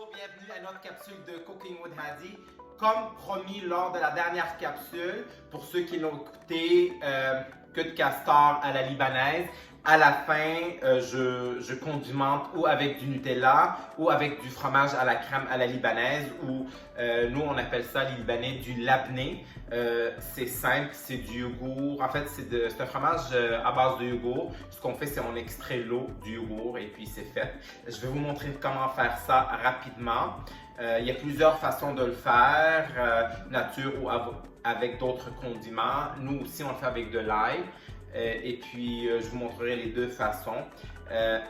Bonjour, bienvenue à notre capsule de Cooking with Hadi. Comme promis lors de la dernière capsule, pour ceux qui l'ont écouté, queue de castor à la libanaise, à la fin, je condimente ou avec du Nutella ou avec du fromage à la crème à la libanaise ou nous on appelle ça les Libanais du labné. C'est simple, c'est du yogourt. En fait, c'est un fromage à base de yogourt. Ce qu'on fait, c'est on extrait l'eau du yogourt et puis c'est fait. Je vais vous montrer comment faire ça rapidement. Il y a plusieurs façons de le faire, nature ou avec d'autres condiments. Nous aussi, on le fait avec de l'ail. Et puis, je vous montrerai les deux façons.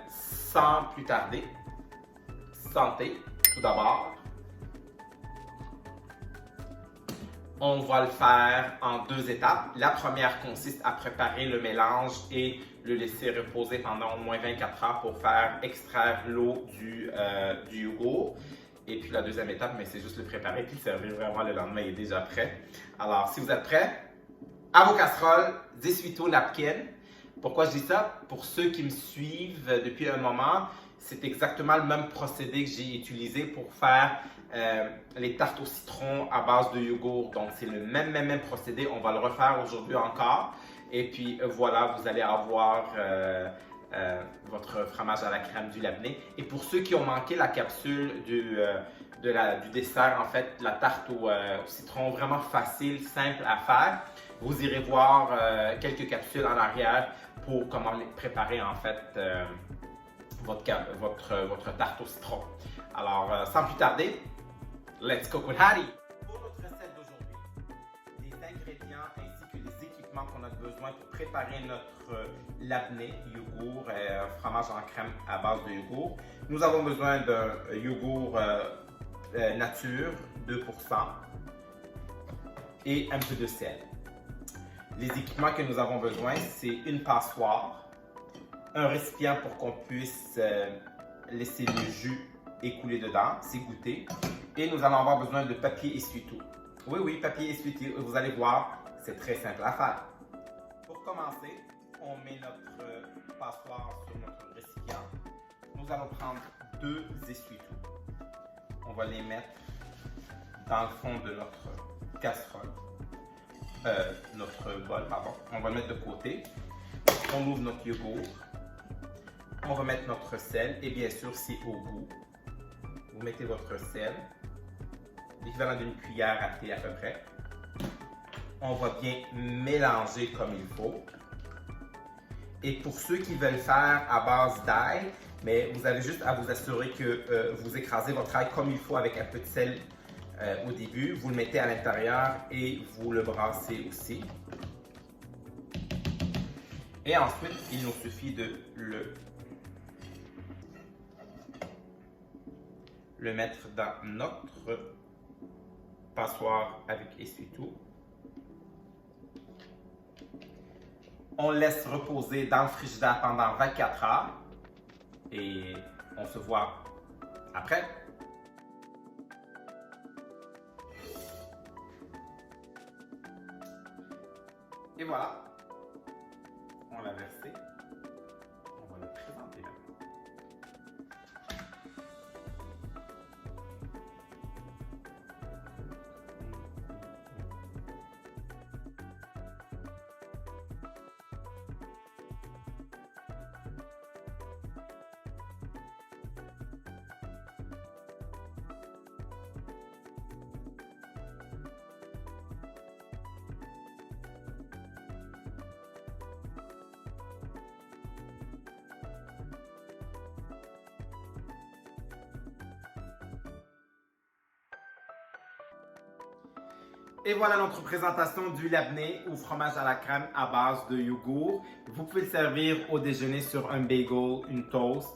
Sans plus tarder, santé, tout d'abord. On va le faire en deux étapes. La première consiste à préparer le mélange et le laisser reposer pendant au moins 24 heures pour faire extraire l'eau du yogourt. Et puis la deuxième étape, mais c'est juste le préparer puis le servir vraiment le lendemain, il est déjà prêt. Alors, si vous êtes prêts, à vos casseroles, 18 napkin. Pourquoi je dis ça? Pour ceux qui me suivent depuis un moment, c'est exactement le même procédé que j'ai utilisé pour faire les tartes au citron à base de yogourt. Donc, c'est le même procédé. On va le refaire aujourd'hui encore. Et puis, voilà, vous allez avoir votre fromage à la crème du labné. Et pour ceux qui ont manqué la capsule du dessert, en fait, la tarte au citron, vraiment facile, simple à faire, vous irez voir quelques capsules en arrière pour comment préparer en fait votre tarte au citron. Alors, sans plus tarder, let's cook with Hadi! Pour notre recette d'aujourd'hui, les ingrédients ainsi que les équipements qu'on a besoin pour préparer notre labné, yogourt, fromage en crème à base de yogourt. Nous avons besoin d'un yogourt nature, 2% et un peu de sel. Les équipements que nous avons besoin, c'est une passoire, un récipient pour qu'on puisse laisser le jus écouler dedans, s'égoutter. Et nous allons avoir besoin de papier essuie-tout. Oui, papier essuie-tout. Vous allez voir, c'est très simple à faire. Pour commencer, on met notre passoire sur notre récipient. Nous allons prendre deux essuie-tout. On va les mettre dans le fond de notre casserole. Notre bol, pardon. On va le mettre de côté. On ouvre notre yogourt. On va mettre notre sel et bien sûr, c'est au goût. Vous mettez votre sel, l'équivalent d'une cuillère à thé à peu près. On va bien mélanger comme il faut. Et pour ceux qui veulent faire à base d'ail, mais vous avez juste à vous assurer que vous écrasez votre ail comme il faut avec un peu de sel au début. Vous le mettez à l'intérieur et vous le brassez aussi. Et ensuite, il nous suffit de le mettre dans notre passoire avec essuie-tout. On laisse reposer dans le frigidaire pendant 24 heures et on se voit après. Et voilà, on l'a versé. On va le présenter maintenant. Et voilà notre présentation du labné ou fromage à la crème à base de yogourt. Vous pouvez le servir au déjeuner sur un bagel, une toast.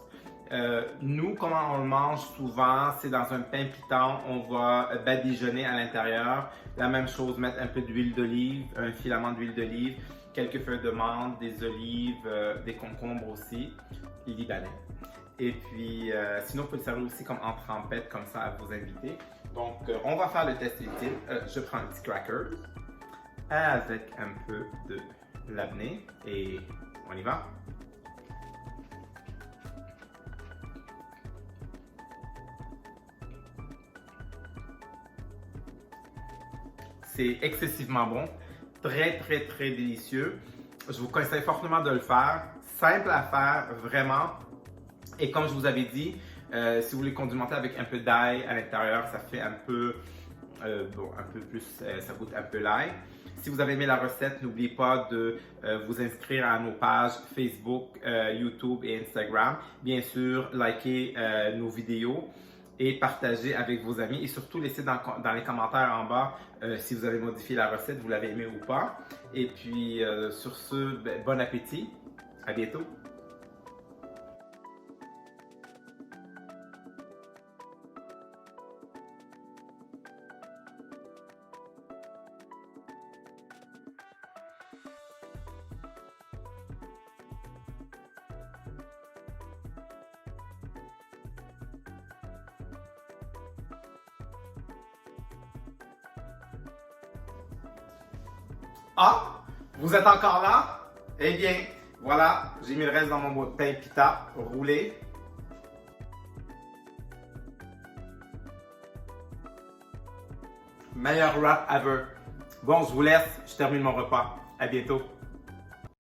Nous, comment on le mange souvent, c'est dans un pain pitant. On va badigeonner à l'intérieur. La même chose, mettre un peu d'huile d'olive, un filament d'huile d'olive, quelques feuilles de menthe, des olives, des concombres aussi, libanais. Et puis, sinon, vous pouvez le servir aussi comme en trempette, comme ça, à vos invités. Donc, on va faire le test ultime. Je prends un petit cracker avec un peu de labné et on y va. C'est excessivement bon, très délicieux. Je vous conseille fortement de le faire. Simple à faire, vraiment. Et comme je vous avais dit, si vous voulez condimenter avec un peu d'ail à l'intérieur, ça fait un peu, un peu plus, ça goûte un peu l'ail. Si vous avez aimé la recette, n'oubliez pas de vous inscrire à nos pages Facebook, YouTube et Instagram. Bien sûr, likez nos vidéos et partagez avec vos amis. Et surtout, laissez dans les commentaires en bas si vous avez modifié la recette, vous l'avez aimé ou pas. Et puis, sur ce, bon appétit. À bientôt. Ah, vous êtes encore là? Eh bien, voilà, j'ai mis le reste dans mon pain pita roulé. Meilleur wrap ever. Bon, je vous laisse, je termine mon repas. À bientôt.